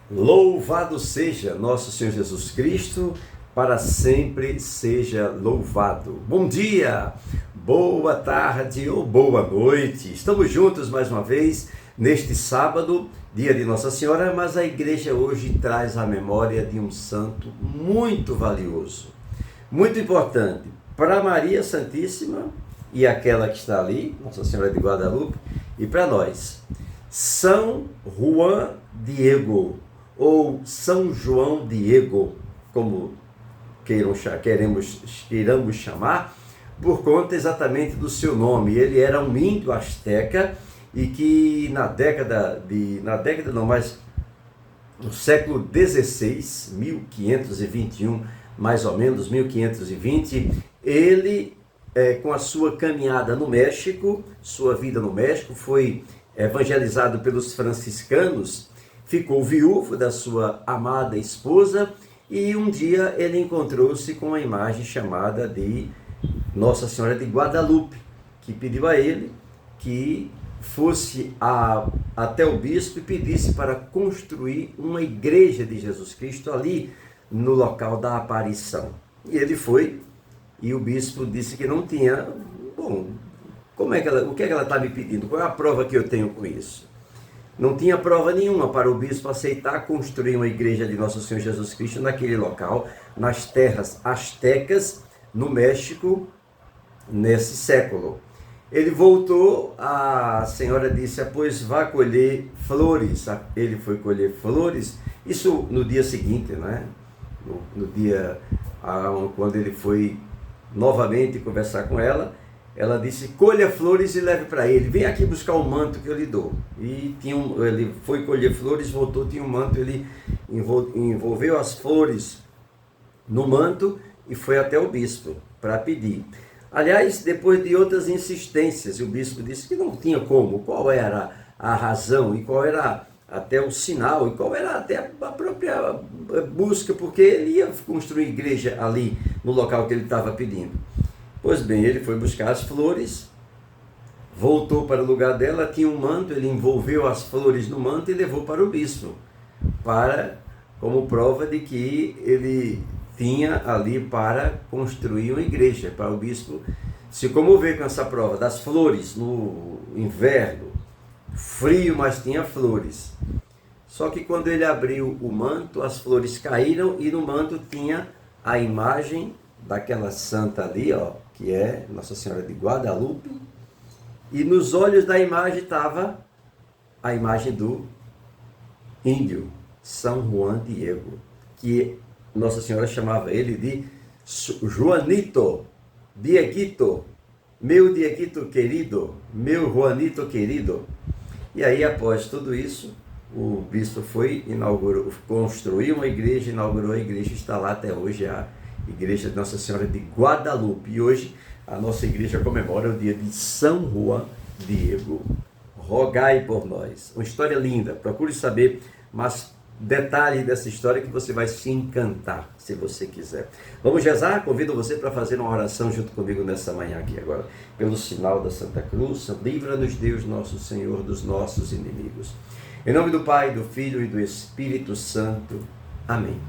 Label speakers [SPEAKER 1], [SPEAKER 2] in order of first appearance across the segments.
[SPEAKER 1] Louvado seja nosso Senhor Jesus Cristo, para sempre seja louvado. Bom dia, boa tarde ou boa noite. Estamos juntos mais uma vez neste sábado, dia de Nossa Senhora, mas a igreja hoje traz a memória de um santo muito valioso, muito importante para Maria Santíssima e aquela que está ali, Nossa Senhora de Guadalupe, e para nós, São Juan Diego, ou São João Diego, como queiramos chamar, por conta exatamente do seu nome. Ele era um índio asteca e que no século XVI, 1521, mais ou menos, 1520, ele, com a sua caminhada no México, sua vida no México, foi evangelizado pelos franciscanos, ficou viúvo da sua amada esposa e um dia ele encontrou-se com uma imagem chamada de Nossa Senhora de Guadalupe, que pediu a ele que fosse até o bispo e pedisse para construir uma igreja de Jesus Cristo ali no local da aparição. E ele foi, e o bispo disse que não tinha, o que ela está me pedindo? Qual é a prova que eu tenho com isso? Não tinha prova nenhuma para o bispo aceitar construir uma igreja de Nosso Senhor Jesus Cristo naquele local, nas terras astecas, no México, nesse século. Ele voltou, a senhora disse, pois vá colher flores. Ele foi colher flores, isso no dia seguinte, né? No dia quando ele foi novamente conversar com ela, ela disse, colha flores e leve para ele, vem aqui buscar um manto que eu lhe dou. E ele foi colher flores, voltou, tinha um manto, ele envolveu as flores no manto e foi até o bispo para pedir. Aliás, depois de outras insistências, o bispo disse que não tinha como, qual era a razão e qual era até o sinal e qual era até a própria busca, porque ele ia construir igreja ali no local que ele estava pedindo. Pois bem, ele foi buscar as flores, voltou para o lugar dela, tinha um manto, ele envolveu as flores no manto e levou para o bispo, como prova de que ele tinha ali para construir uma igreja, para o bispo se comover com essa prova das flores no inverno, frio, mas tinha flores. Só que quando ele abriu o manto, as flores caíram e no manto tinha a imagem daquela santa ali, que é Nossa Senhora de Guadalupe, e nos olhos da imagem estava a imagem do índio, São Juan Diego, que Nossa Senhora chamava ele de Juanito, Dieguito, meu Dieguito querido, meu Juanito querido. E aí, após tudo isso, o bispo construiu uma igreja, inaugurou a igreja, está lá até hoje a Igreja de Nossa Senhora de Guadalupe. E hoje a nossa igreja comemora o dia de São Juan Diego. Rogai por nós. Uma história linda. Procure saber mais detalhes dessa história que você vai se encantar, se você quiser. Vamos rezar? Convido você para fazer uma oração junto comigo nessa manhã aqui agora. Pelo sinal da Santa Cruz, livra-nos Deus nosso Senhor dos nossos inimigos. Em nome do Pai, do Filho e do Espírito Santo. Amém.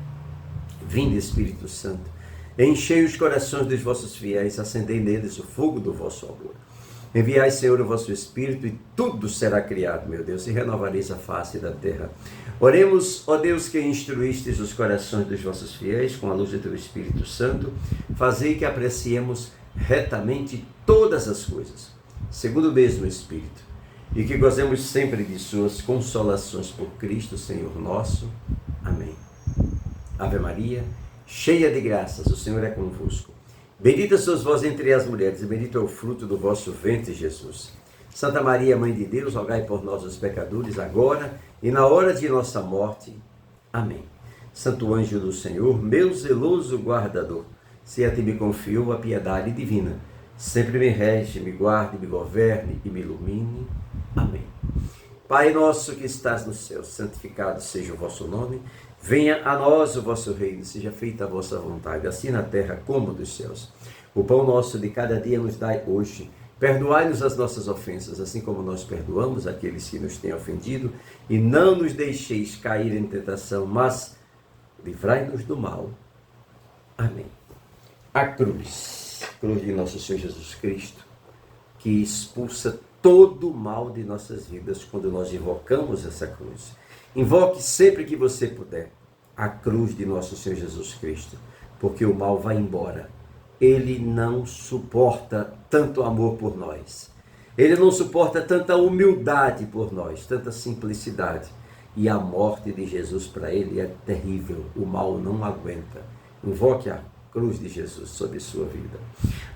[SPEAKER 1] Vinde, Espírito Santo, enchei os corações dos vossos fiéis, acendei neles o fogo do vosso amor. Enviai, Senhor, o vosso Espírito e tudo será criado, meu Deus, e renovareis a face da terra. Oremos, ó Deus, que instruístes os corações dos vossos fiéis com a luz do teu Espírito Santo, fazei que apreciemos retamente todas as coisas, segundo o mesmo Espírito, e que gozemos sempre de suas consolações por Cristo, Senhor nosso. Amém. Ave Maria, cheia de graças, o Senhor é convosco. Bendita sois vós entre as mulheres, e bendito é o fruto do vosso ventre, Jesus. Santa Maria, Mãe de Deus, rogai por nós, os pecadores, agora e na hora de nossa morte. Amém. Santo anjo do Senhor, meu zeloso guardador, se a ti me confiou a piedade divina, sempre me rege, me guarde, me governe e me ilumine. Amém. Pai nosso que estás no céu, santificado seja o vosso nome. Venha a nós o vosso reino, seja feita a vossa vontade, assim na terra como nos céus. O pão nosso de cada dia nos dai hoje, Perdoai-nos as nossas ofensas, assim como nós perdoamos aqueles que nos têm ofendido, e não nos deixeis cair em tentação, mas livrai-nos do mal. Amém. A cruz de nosso Senhor Jesus Cristo, que expulsa todo o mal de nossas vidas quando nós invocamos essa cruz. Invoque sempre que você puder a cruz de nosso Senhor Jesus Cristo, porque o mal vai embora. Ele não suporta tanto amor por nós. Ele não suporta tanta humildade por nós, tanta simplicidade. E a morte de Jesus para ele é terrível. O mal não aguenta. Invoque a cruz de Jesus sobre sua vida.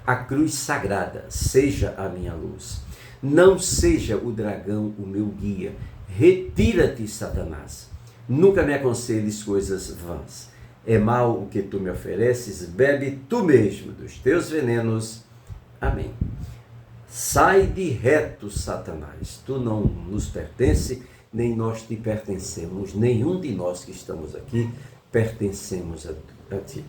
[SPEAKER 1] A cruz sagrada, seja a minha luz. Não seja o dragão o meu guia. Retira-te, Satanás. Nunca me aconselhes coisas vãs. É mal o que tu me ofereces, bebe tu mesmo dos teus venenos. Amém. Sai de reto, Satanás. Tu não nos pertence, nem nós te pertencemos. Nenhum de nós que estamos aqui pertencemos a ti.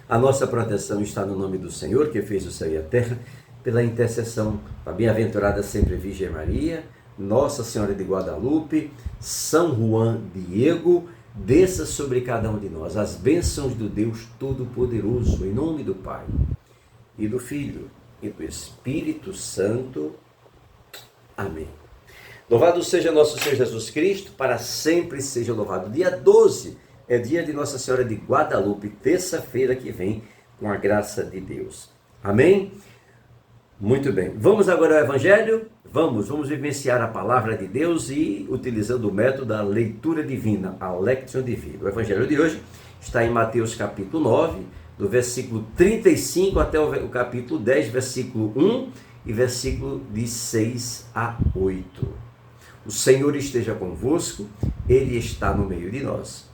[SPEAKER 1] A nossa proteção está no nome do Senhor, que fez o céu e a terra, pela intercessão da bem-aventurada sempre Virgem Maria, Nossa Senhora de Guadalupe, São Juan Diego. Desça sobre cada um de nós as bênçãos do Deus Todo-Poderoso, em nome do Pai, e do Filho, e do Espírito Santo. Amém. Louvado seja nosso Senhor Jesus Cristo, para sempre seja louvado. Dia 12 é dia de Nossa Senhora de Guadalupe, terça-feira que vem, com a graça de Deus. Amém? Muito bem. Vamos agora ao Evangelho? Vamos vivenciar a palavra de Deus e utilizando o método da leitura divina, a Lectio Divina. O Evangelho de hoje está em Mateus capítulo 9, do versículo 35 até o capítulo 10, versículo 1 e versículo de 6 a 8. O Senhor esteja convosco, Ele está no meio de nós.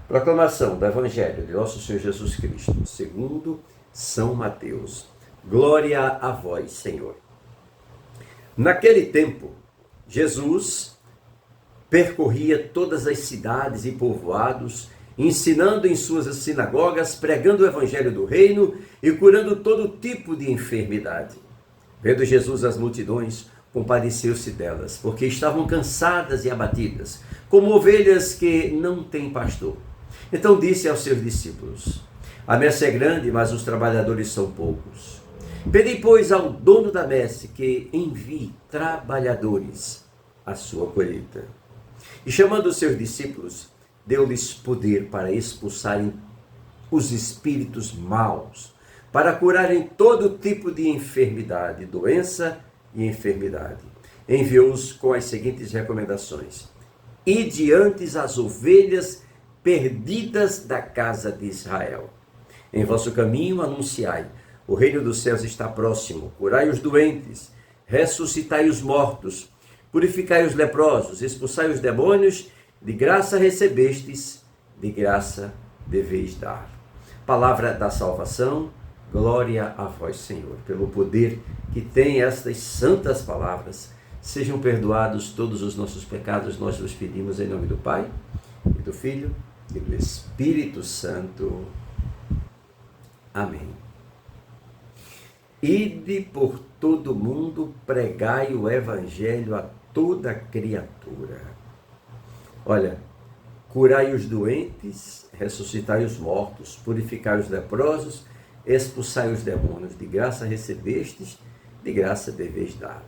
[SPEAKER 1] Proclamação do Evangelho de nosso Senhor Jesus Cristo, segundo São Mateus. Glória a vós, Senhor. Naquele tempo, Jesus percorria todas as cidades e povoados, ensinando em suas sinagogas, pregando o evangelho do reino e curando todo tipo de enfermidade. Vendo Jesus as multidões, compadeceu-se delas, porque estavam cansadas e abatidas, como ovelhas que não têm pastor. Então disse aos seus discípulos: a messe é grande, mas os trabalhadores são poucos. Pedi, pois, ao dono da messe que envie trabalhadores à sua colheita. E chamando os seus discípulos, deu-lhes poder para expulsarem os espíritos maus, para curarem todo tipo de enfermidade, doença e enfermidade. Enviou-os com as seguintes recomendações: ide antes as ovelhas perdidas da casa de Israel. Em vosso caminho anunciai: o reino dos céus está próximo. Curai os doentes, ressuscitai os mortos, purificai os leprosos, expulsai os demônios. De graça recebestes, de graça deveis dar. Palavra da salvação, glória a vós, Senhor. Pelo poder que tem estas santas palavras, sejam perdoados todos os nossos pecados, nós vos pedimos em nome do Pai, e do Filho, e do Espírito Santo. Amém. Ide por todo mundo, pregai o evangelho a toda criatura. Olha, curai os doentes, ressuscitai os mortos, purificai os leprosos, expulsai os demônios. De graça recebestes, de graça deveis dar.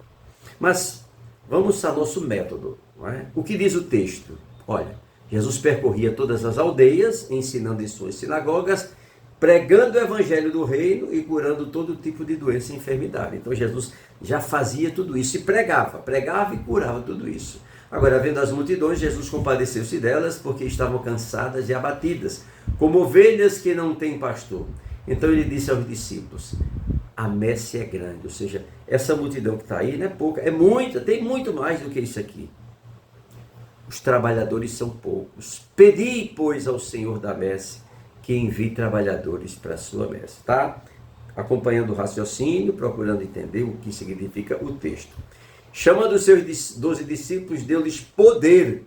[SPEAKER 1] Mas vamos ao nosso método, não é? O que diz o texto? Olha, Jesus percorria todas as aldeias, ensinando em suas sinagogas, pregando o evangelho do reino e curando todo tipo de doença e enfermidade. Então Jesus já fazia tudo isso e pregava e curava tudo isso. Agora, vendo as multidões, Jesus compadeceu-se delas porque estavam cansadas e abatidas, como ovelhas que não têm pastor. Então ele disse aos discípulos: a messe é grande, ou seja, essa multidão que está aí não é pouca, é muita, tem muito mais do que isso aqui. Os trabalhadores são poucos. Pedi, pois, ao Senhor da messe que envie trabalhadores para a sua messe, tá? Acompanhando o raciocínio, procurando entender o que significa o texto. Chamando os seus 12 discípulos, deu-lhes poder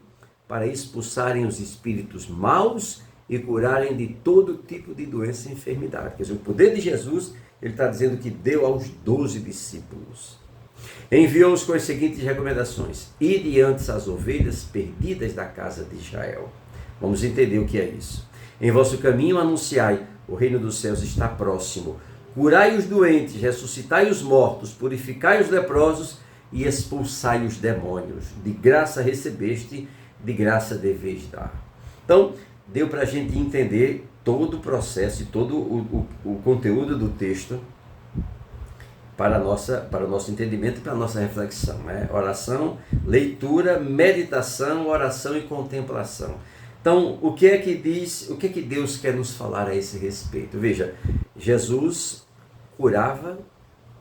[SPEAKER 1] para expulsarem os espíritos maus e curarem de todo tipo de doença e enfermidade. Quer dizer, o poder de Jesus Ele está dizendo que deu aos 12 discípulos. Enviou-os com as seguintes recomendações: ide antes as ovelhas perdidas da casa de Israel. Vamos entender o que é isso. Em vosso caminho anunciai, o reino dos céus está próximo. Curai os doentes, ressuscitai os mortos, purificai os leprosos e expulsai os demônios. De graça recebeste, de graça deveis dar. Então, deu para a gente entender todo o processo e todo o conteúdo do texto para o nosso entendimento e para a nossa reflexão. Né? Oração, leitura, meditação, oração e contemplação. Então, o que é que Deus quer nos falar a esse respeito? Veja, Jesus curava,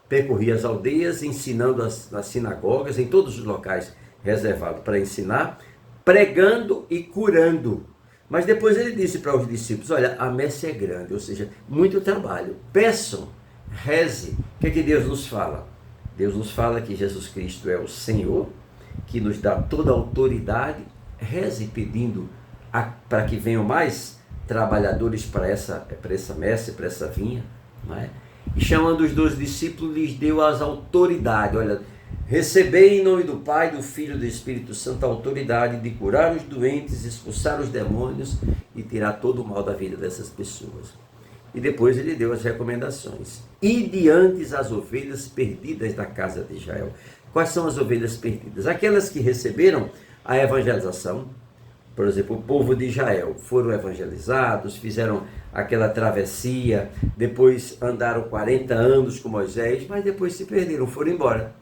[SPEAKER 1] percorria as aldeias, ensinando nas sinagogas, em todos os locais reservados para ensinar, pregando e curando. Mas depois ele disse para os discípulos: olha, a messe é grande, ou seja, muito trabalho. Peçam, reze. O que é que Deus nos fala? Deus nos fala que Jesus Cristo é o Senhor, que nos dá toda a autoridade. Reze pedindo para que venham mais trabalhadores para essa messe, para essa vinha. Não é? E chamando os 12 discípulos, lhes deu as autoridades. Olha, recebei em nome do Pai, do Filho e do Espírito Santo a autoridade de curar os doentes, expulsar os demônios e tirar todo o mal da vida dessas pessoas. E depois ele deu as recomendações. Ide antes as ovelhas perdidas da casa de Israel. Quais são as ovelhas perdidas? Aquelas que receberam a evangelização. Por exemplo, o povo de Israel foram evangelizados, fizeram aquela travessia, depois andaram 40 anos com Moisés, mas depois se perderam, foram embora.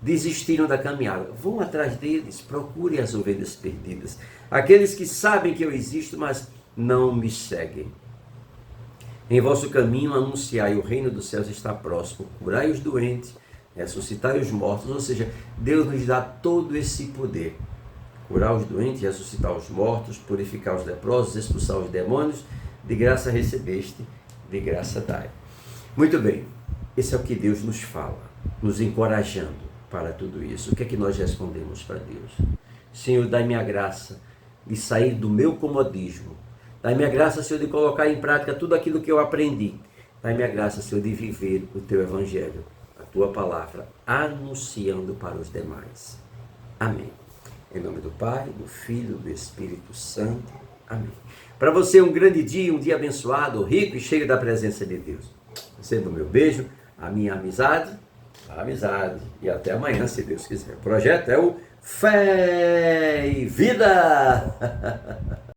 [SPEAKER 1] Desistiram da caminhada. Vão atrás deles, procurem as ovelhas perdidas. Aqueles que sabem que eu existo, mas não me seguem. Em vosso caminho anunciai, o reino dos céus está próximo. Curai os doentes, ressuscitai os mortos. Ou seja, Deus nos dá todo esse poder. Curar os doentes, ressuscitar os mortos, purificar os leprosos, expulsar os demônios. De graça recebeste, de graça dai. Muito bem, esse é o que Deus nos fala, nos encorajando para tudo isso. O que é que nós respondemos para Deus? Senhor, dai-me a graça de sair do meu comodismo. Dai-me a graça, Senhor, de colocar em prática tudo aquilo que eu aprendi. Dai-me a graça, Senhor, de viver o teu evangelho, a tua palavra, anunciando para os demais. Amém. Em nome do Pai, do Filho, do Espírito Santo. Amém. Para você, um grande dia, um dia abençoado, rico e cheio da presença de Deus. Receba o meu beijo, a minha amizade. E até amanhã, se Deus quiser. O projeto é o Fé e Vida.